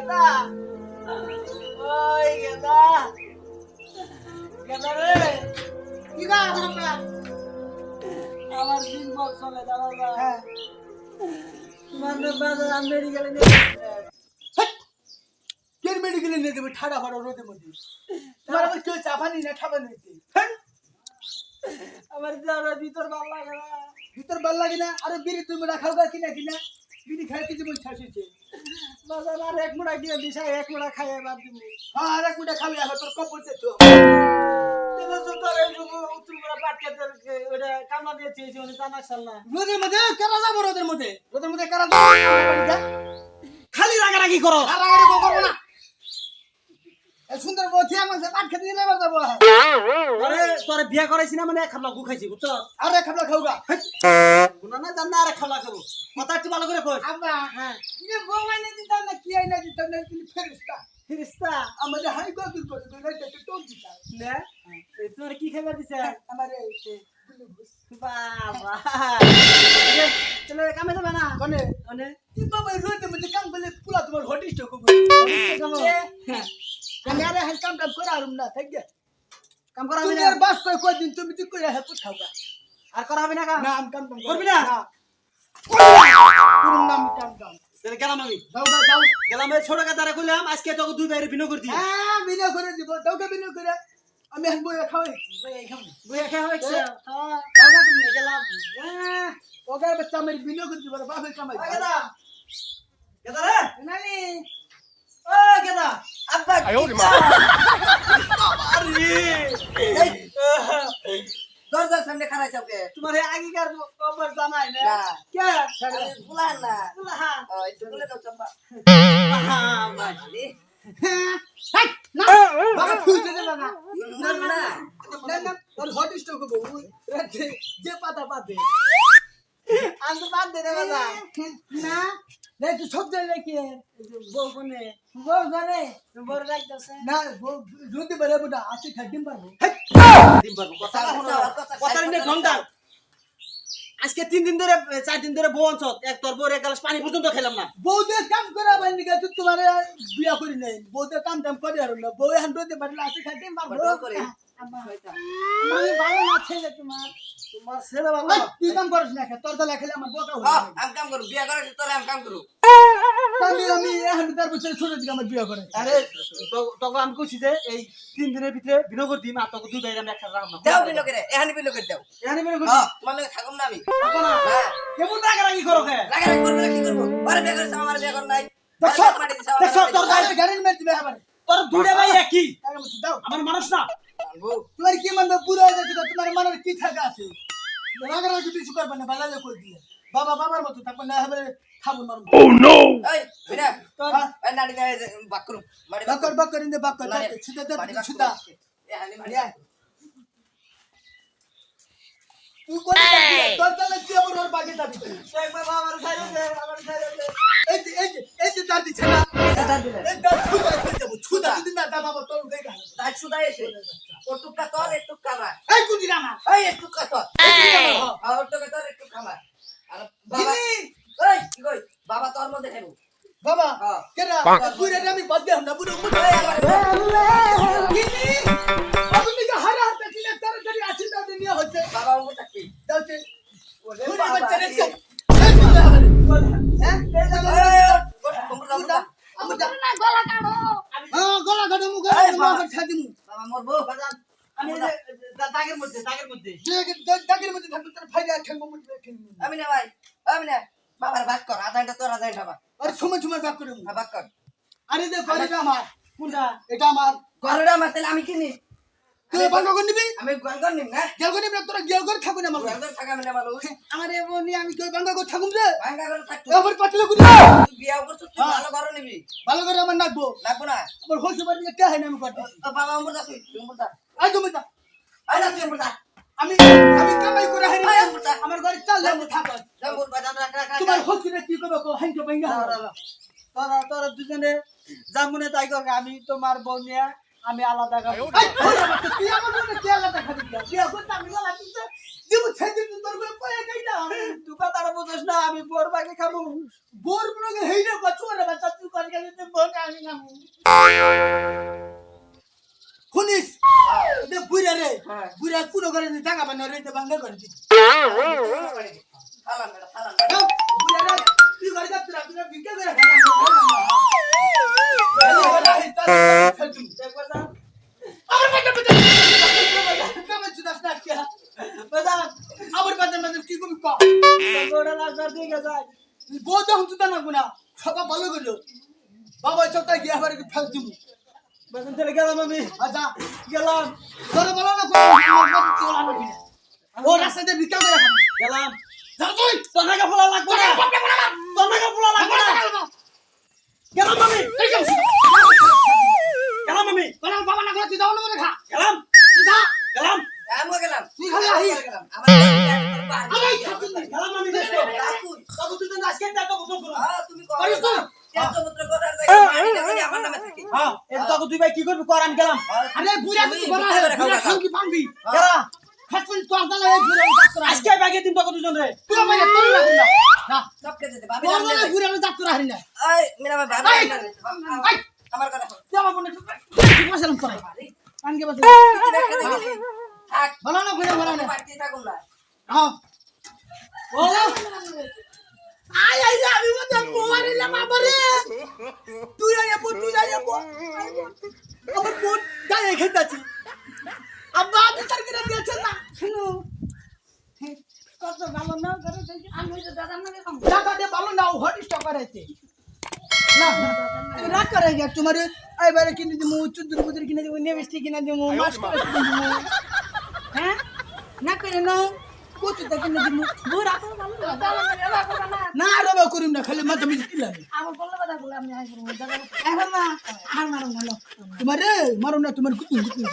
গেদা ওই গেদা গেদা রে কি গা বাবা আমার দিন বল চলে দা বাবা হ্যাঁ মানে বাজার আমি মেডিকেলে নিয়ে কেন মেডিকেলে নিয়ে দেবে ঠাডা ফাড়া রোদের মধ্যে তোমার আবার কেউ চাপানি না ঠাপানি হ্যাঁ আমার যাওয়ার ভিতর ভালো লাগে না ভিতর ভাল লাগে না আরে বিড়ি তুমি রাখাও গা কিনা কিনা বিড়ি খাই কিছু বই ছাড়ছে বাজার আর এক মুড়া দিয়ে দিশা এক মুড়া খাইয়ে বাদ দিবি হ্যাঁ আর এক মুঠা খাবি এখন তোর কপ করতে তো এটা তো তোর এই উত্তর করে পাটকে তোর ওটা কামলা দিয়ে চেয়েছি উনি জানা চাল না রোদের মধ্যে কেন যাবো রোদের মধ্যে কেন যাবো খালি রাগারাগি করো আর রাগারে করবো না এই সুন্দর বলছি আমার পাট খেতে দিলে এবার যাবো আরে তোরে বিয়া করাইছি না মানে এক খাবলা গু খাইছি বুঝছো আর এক খাবলা খাও গা গুনা না জান না আর এক খাবলা খাবো কথা একটু ভালো করে কই আব্বা হ্যাঁ ये वो मैंने दिता ना किया ना दिता ना कि फेरिस्ता ফিরিস্তা हमारे हाई को बिल को तो नहीं तो टोक दिता নে এই তোর কি খাবার দিছে हमारे বাবা চলে কামে যাবে না कने মানে ये बाबा रोज मुझे काम बोले पूरा तुम्हार होटिस्ट को हमारे हर काम करा रूम ना थक गया কাম করা तुम হবে यार না बस कोई दिन तुम तो कोई है कुछ खाओगा আর করা হবে না কাম ना हम काम করবি না पूरा नाम काम তাহলে গেলাম আমি जाओ গেলাম এই ছোট কাতারে কইলাম আজকে তোকে দুই বাইরে বিনো করে দিই हां बिना करे দিব দাওকে বিনা করে আমি হান বই খাওয়াই বইয়া খাওয়া হইছে হ্যাঁ দাওকা তুমি গেলাম ওগার বাচ্চা মেরি বিনা করে দিব বাবা কামাই গেদা গেদা রে নানি ও গেদা আব্বা দরজার সামনে খারাই সবকে তোমার আগেকার খবর জানাই না না। কে বুলান না হ্যাঁ ওই চলে দাও চম্পা হ্যাঁ ভাই হাই না বাবা ফুলতে দে না না না না ওর হটিস্ট কো বউ যে পাতা পাতে আজ বাদ দে রে বাবা না রে তুই সব জায়গায় কি বউ কোনে বউ ঘরে বড় রাখতেছে না বউ রুটি বলে বুটা আসি খাইতে পারবো দিন পারবো কথা নিয়ে ঘন্টা আজকে 3 দিন ধরে 4 দিন ধরে বউ অঞ্চল এক তোর বউর এক গ্লাস পানি পর্যন্ত খেলাম না বউদের কাম করা বাইনি গে তুই তোমার বিয়া করি নাই বউদের কাম টাম করে আর না বউ এখন রুটি পারলে আসি খাইতে পারবো করে মানে ভালো না ছেলে তোমার তোমার ছেলে বাবা তুই কাম করিস না তোর তো লেখালে আমার বকা হ্যাঁ হবে আমি কাম করব বিয়া করে তোরে আমি কাম করব আমি এখন তার বছর ছোট দিকে আমার বিয়া করে আরে তোকে আমি কইছি যে এই 3 দিনের ভিতরে বিনগর দিন আর তোকে দুই বাইরে আমি একটা রাখলাম দাও বিলো করে এখানে বিলো করে দাও এখানে বিনগর হ্যাঁ তোমার লগে থাকুম না আমি থাকো না হ্যাঁ কেমন রাগারাগি করো কে লাগা রাখ করব কি করব আরে বিয়া করে আমার বিয়া কর নাই দেখছো মাটি দিছ দেখছো তোর গাড়ি গাড়ি মেরে দিবে আবার তোর দুইটা ভাই একই টাকা মত দাও আমার মানুষ না তোমার কি মন পুরো হয়ে যাচ্ছে তোমার মনের কি থাকা আছে রাগা রাগি কিছু করবে না বালালে কই দিয়ে বাবা বাবার মত থাকবে না হবে খাবো মারবো এই বিনা তোর এই নাড়ি দে বাকরু মাটি বাকর ইন্দে বাকর সুদা দে সুদা এখানে মাটি তুই কোন তোর তালে কি আমার ওর বাগে যাবি শেখ বাবা আমার খাইলে আমার খাইলে এই যে দাদি ছেনা এটা দিলে এই দাদি ছুদা যাবো ছুদা যদি না দা বাবা তোর দেখা তাই সুদা এসে ও টুকা তোর একটু কামা এই কুদি রামা এই একটু কাতো আর ও টুকা তোর একটু কামা আর বাবা এই কি কই বাবা তোর মধ্যে খাবো বাবা হ্যাঁ কেডা পুরে আমি বাদ দে না পুরো মুখ গিনি আপনি কি হারা হাতে দিলে তাড়াতাড়ি আসি না দুনিয়া হচ্ছে বাবা ও থাকি দাওতে ওরে পুরে বাবা বাচ্চা রে হ্যাঁ বাবা গলা কাটো মুখ ছাদি মুখ বাবা মরবো আমি দাগের মধ্যে দাগের মধ্যে থাকতে তার ফাইদা ঠেঙ্গো মুখ ঠেঙ্গো আমি না ভাই আমি না বাবার ভাগ কর আধা ঘন্টা তোর আধা ঘন্টা ভাগ আরে সময় ভাগ করে মুখ ভাগ কর আরে দে গরিটা আমার কোনটা এটা আমার ঘরটা আমার তাহলে আমি কিনি তুই ভাগ করে নিবি আমি গঙ্গর নিম না গেল করে নিবি তোরা গেল করে থাকু না আমার গঙ্গর থাকা আমি না ভালো আমার এমনি আমি কই ভাঙ্গা করে থাকুম রে ভাঙ্গা করে থাকতো এবার পাতলে করে তুই বিয়া করছিস তুই ভালো ঘর নিবি ভালো করে আমার নাকবো লাগবো না আমার হইছে বাড়ি কে হয় না আমি করতে বাবা মরদা তুই মরদা আই তুমি তা আই না তুই মরদা আমি কামাই করে হারি আই মরদা আমার ঘরে চাল আমি থাকো জঙ্গল বাজান রাখ তোমার হচ্ছে না কি করবে কো হাইকে ভাঙ্গা তোরা দুজনে জামুনে তাই কর আমি তোমার বউ নিয়ে আমি আলাদা খাবো তুই আমার মনে কে আলাদা খাবি বিয়া করতে আমি গলা দিতে দিব ছেড়ে দিতে তোর করে পড়ে যাই না তুই কথা বুঝছ না আমি বোর বাগে খাবো বোর বুড়োকে হেইরে কচুরে বাচ্চা তুই করে গেলে বোন আমি খাবো শুনিস দে বুইরা রে হ্যাঁ। বুইরা কুনো করে নি টাকা বানা রে তে বাঙ্গা করে দি খালাম বেটা খালাম বুইরা রে তুই করে দে তুই বিকে করে দেখবা না আমার বাচ্চা বাচ্চা কেমন চুদাস না কে বাজান আমার বাচ্চা বাচ্চা কি কম ক গোড়া লাগার দিকে যায় বউ তো হুঁচুতা না গুনা সবা ভালো করলো বাবা চোখটা গিয়ে আবার ফেল দিমু বাজান চলে গেলাম আমি আচ্ছা গেলাম তোর বলো না ও রাস্তাতে বিকা করে খাবি গেলাম যা তুই তনাকা ফুলা লাগবে না তনাকা ফুলা লাগবে না গেলাম আমি গেলাম আমি তোর বাবা না করে তুই যাও না করে খা গেলাম তুই যা গেলাম আমি গেলাম তুই খালি আহি গেলাম আরে গেলাম আমি দেখো তবে তুই তো আজকে একটা কথা করো তুমি পারিস তো ত্যায্যপত্র করার জায়গায় মাটিটা জানি আমার নামে থাকে হ্যাঁ এটা তো তুই ভাই কি করবি কর আমি গেলাম আরে বুড়া তুই বড় হে বুড়া খাও কি পাবি গেলাম খাতুন তোর দালে এই বুড়া ডাক্তার আজকে বাগে দিন তো দুজন রে তুই মানে তোর না না সবকে যেতে বাবা তোর দালে বুড়া ডাক্তার হারি না এই মেরা ভাই বাবা এই! আমার কথা শোন তুই আমার বনে বসালাম করে আনকে বসে থাক ভালো না বুড়া ভালো না বাড়িতে থাকুন না হ্যাঁ ও আই আই রে আমি মত পোয়ারিলা বাবারে তুই আইয়া পো তুই আইয়া পো আমার বোন গায়ে খেতাছি আব্বা আমি তার করে দিয়েছে না শুনো কত ভালো না করে আমি তো দাদা নাকি খাম টাকা দে ভালো না হট স্টক করাইতে না রাগ করে গিয়া তোমারে আইবারে কিনে দিমু চুদ্দুর বুদুর কিনে দিমু নেভিস্টি কিনে দিমু মাস্ক কিনে দিমু হ্যাঁ না করে না কোচুটা কিনে দিমু বুড়া তো ভালো দাদা না না রবা করিম না খালি মাথা মিজ কিলা আমার বললে কথা বলে আমি আই করব দাদা এখন না আর মারো না তোমারে মারো না তোমার কুতুম কুতুম